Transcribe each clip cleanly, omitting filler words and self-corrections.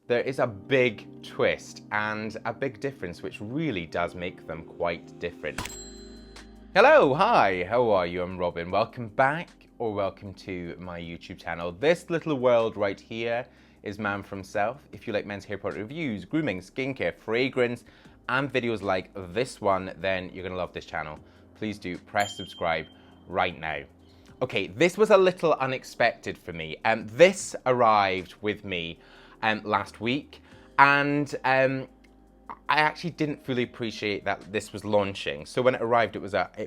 there is a big twist and a big difference which really does make them quite different. Hello, hi, how are you? I'm Robin. Welcome back or welcome to my YouTube channel. This little world right here is Man for Himself. If you like men's hair product reviews, grooming, skincare, fragrance, and videos like this one, then you're gonna love this channel. Please do press subscribe right now. Okay, this was a little unexpected for me. This arrived with me last week, and I actually didn't fully appreciate that this was launching. So when it arrived, it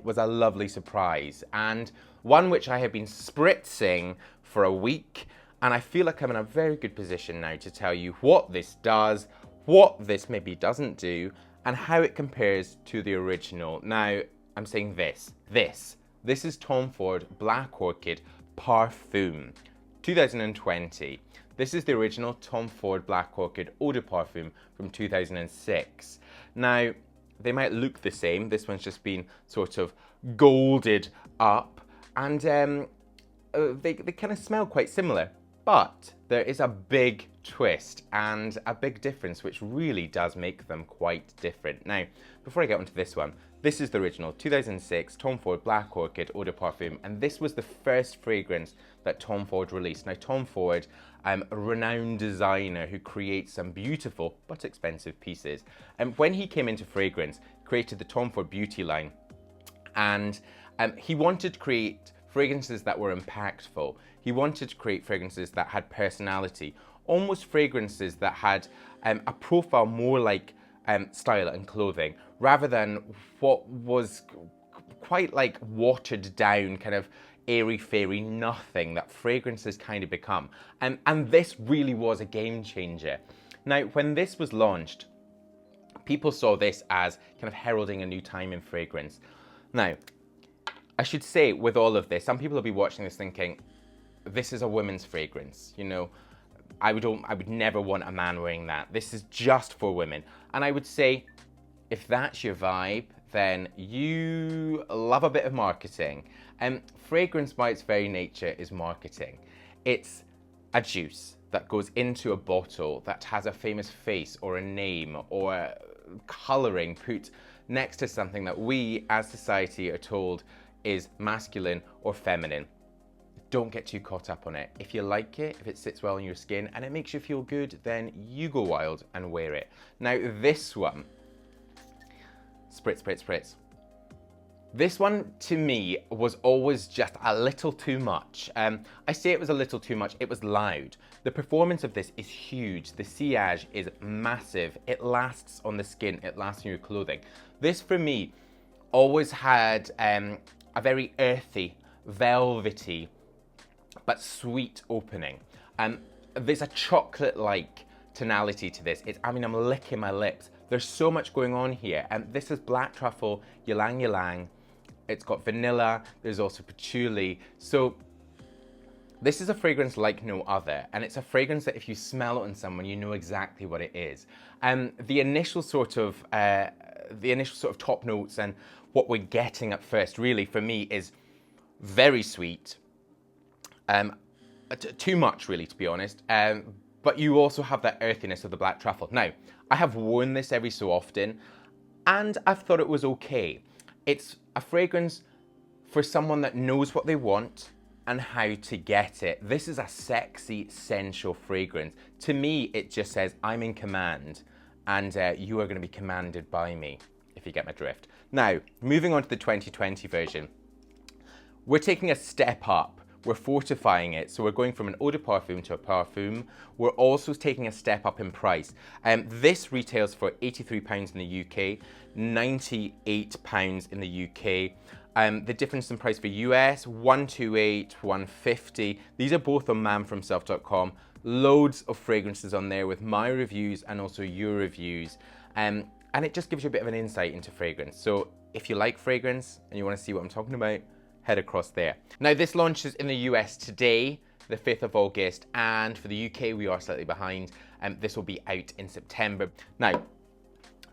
was a lovely surprise, and one which I have been spritzing for a week, and I feel like I'm in a very good position now to tell you what this does, what this maybe doesn't do, and how it compares to the original. Now, I'm saying this is Tom Ford Black Orchid Parfum 2020. This is the original Tom Ford Black Orchid Eau Parfum from 2006. Now, they might look the same. This one's just been sort of golded up, and they kind of smell quite similar. But there is a big twist and a big difference which really does make them quite different. Now, before I get onto this one, this is the original 2006 Tom Ford Black Orchid Eau Parfum, and this was the first fragrance that Tom Ford released. Now, Tom Ford, a renowned designer who creates some beautiful but expensive pieces. And when he came into fragrance, created the Tom Ford Beauty line, and he wanted to create fragrances that were impactful. He wanted to create fragrances that had personality, almost fragrances that had a profile more like style and clothing, rather than what was quite like watered down, kind of airy-fairy nothing that fragrances kind of become. And this really was a game changer. Now, when this was launched, people saw this as kind of heralding a new time in fragrance. Now, I should say with all of this, some people will be watching this thinking, this is a women's fragrance, you know, I would never want a man wearing that. This is just for women. And I would say, if that's your vibe, then you love a bit of marketing. Fragrance by its very nature is marketing. It's a juice that goes into a bottle that has a famous face or a name or colouring put next to something that we as society are told is masculine or feminine. Don't get too caught up on it. If you like it, if it sits well on your skin and it makes you feel good, then you go wild and wear it. Now this one, spritz, spritz, spritz. This one to me was always just a little too much. I say it was a little too much, it was loud. The performance of this is huge. The sillage is massive. It lasts on the skin, it lasts on your clothing. This for me always had a very earthy, velvety, but sweet opening. There's a chocolate-like tonality to this. I'm licking my lips. There's so much going on here. And this is black truffle, ylang ylang. It's got vanilla, there's also patchouli. So this is a fragrance like no other. And it's a fragrance that if you smell it on someone, you know exactly what it is. The initial sort of top notes and what we're getting at first, really, for me, is very sweet. Too much, really, to be honest. But you also have that earthiness of the black truffle. Now, I have worn this every so often, and I've thought it was okay. It's a fragrance for someone that knows what they want and how to get it. This is a sexy, sensual fragrance. To me, it just says, I'm in command, and you are going to be commanded by me, if you get my drift. Now, moving on to the 2020 version. We're taking a step up. We're fortifying it. So we're going from an eau de parfum to a parfum. We're also taking a step up in price. This retails for £83 in the UK, £98 in the UK. The difference in price for US, $128, $150. These are both on manforhimself.com. Loads of fragrances on there with my reviews and also your reviews. And it just gives you a bit of an insight into fragrance. So if you like fragrance and you want to see what I'm talking about, head across there. Now this launches in the US today, the 5th of August, and for the UK we are slightly behind. This will be out in September. Now,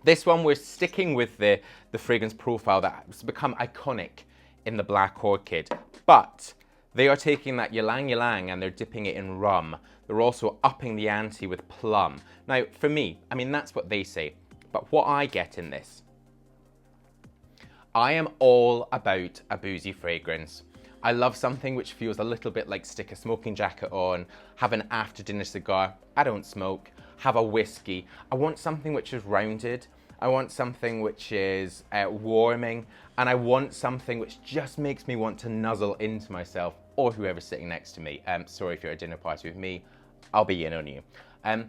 this one we're sticking with the fragrance profile that's become iconic in the Black Orchid, but they are taking that ylang ylang and they're dipping it in rum. they're also upping the ante with Plum. Now, for me, I mean, that's what they say. But what I get in this, I am all about a boozy fragrance. I love something which feels a little bit like stick a smoking jacket on, have an after dinner cigar. I don't smoke. Have a whiskey. I want something which is rounded. I want something which is warming, and I want something which just makes me want to nuzzle into myself or whoever's sitting next to me. Sorry if you're at a dinner party with me, I'll be in on you. Now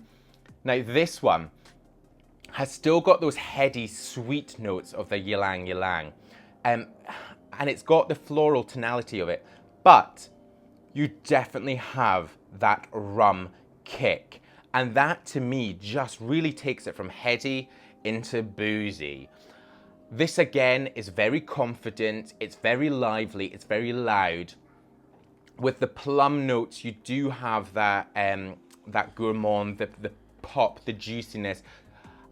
this one has still got those heady, sweet notes of the ylang ylang, and it's got the floral tonality of it, but you definitely have that rum kick, and that to me just really takes it from heady into boozy. This again is very confident, it's very lively, it's very loud. With the plum notes, you do have that that gourmand, the pop, the juiciness,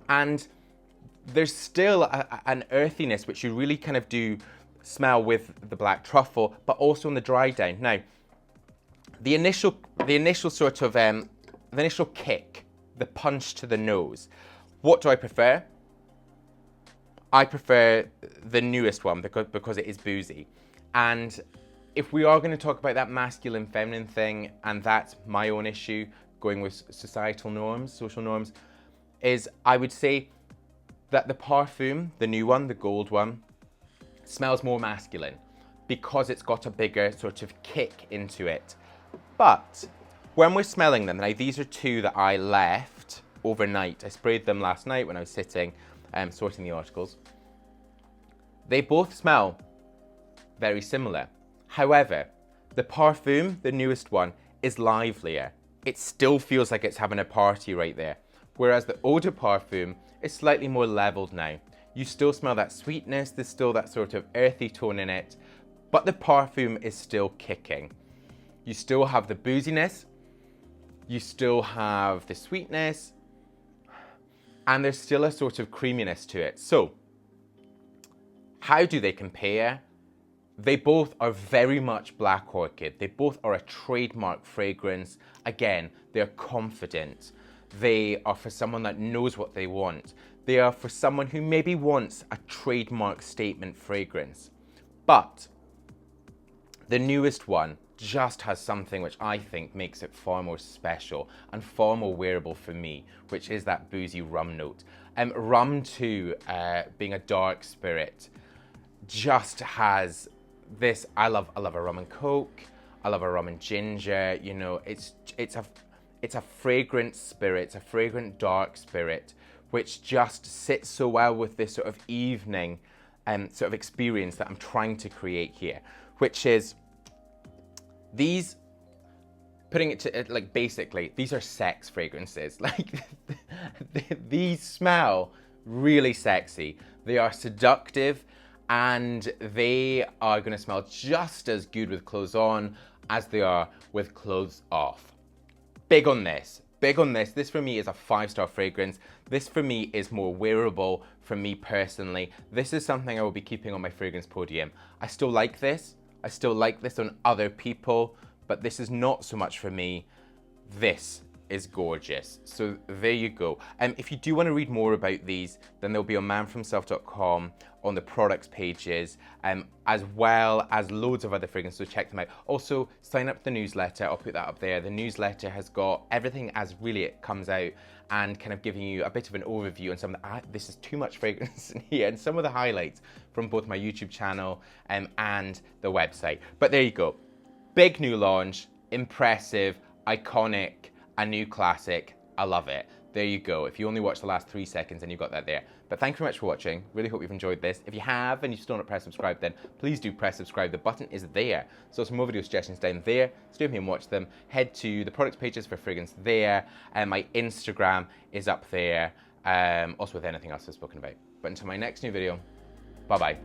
and there's still an earthiness which you really kind of do smell with the black truffle, but also in the dry down. Now, the initial sort of the initial kick, the punch to the nose. What do I prefer? I prefer the newest one because it is boozy. And if we are going to talk about that masculine feminine thing, and that's my own issue going with societal norms, social norms, is I would say that the Parfum, the new one, the gold one, smells more masculine because it's got a bigger sort of kick into it. But when we're smelling them, now these are two that I left overnight. I sprayed them last night when I was sitting sorting the articles. They both smell very similar. However, the Parfum, the newest one, is livelier. It still feels like it's having a party right there. Whereas the Eau de Parfum is slightly more leveled now. You still smell that sweetness, there's still that sort of earthy tone in it, but the Parfum is still kicking. You still have the booziness, you still have the sweetness, and there's still a sort of creaminess to it. So, how do they compare? They both are very much Black Orchid. They both are a trademark fragrance. Again, they're confident. They are for someone that knows what they want. They are for someone who maybe wants a trademark statement fragrance. But the newest one just has something which I think makes it far more special and far more wearable for me, which is that boozy rum note. Rum too, being a dark spirit, just has this. I love a rum and coke. I love a rum and ginger. You know, it's a fragrant spirit, it's a fragrant dark spirit, which just sits so well with this sort of evening sort of experience that I'm trying to create here, which is these, putting it to like basically, these are sex fragrances. Like these smell really sexy. They are seductive, and they are going to smell just as good with clothes on as they are with clothes off. Big on this. Big on this. This for me is a 5-star fragrance. This for me is more wearable for me personally. This is something I will be keeping on my fragrance podium. I still like this. I still like this on other people, but this is not so much for me. This is gorgeous. So there you go. If you do want to read more about these, then they'll be on manforhimself.com on the products pages, as well as loads of other fragrances, so check them out. Also, sign up to the newsletter, I'll put that up there. The newsletter has got everything as really it comes out, and kind of giving you a bit of an overview on some of the, this is too much fragrance in here, and some of the highlights from both my YouTube channel and the website. But there you go. Big new launch, impressive, iconic, a new classic. I love it. There you go. If you only watched the last 3 seconds, then you've got that there. But thank you very much for watching. Really hope you've enjoyed this. If you have and you've still not pressed subscribe, then please do press subscribe. The button is there. So some more video suggestions down there. Stay with me and watch them. Head to the products pages for fragrance there. And my Instagram is up there. Also with anything else I've spoken about. But until my next new video, bye-bye.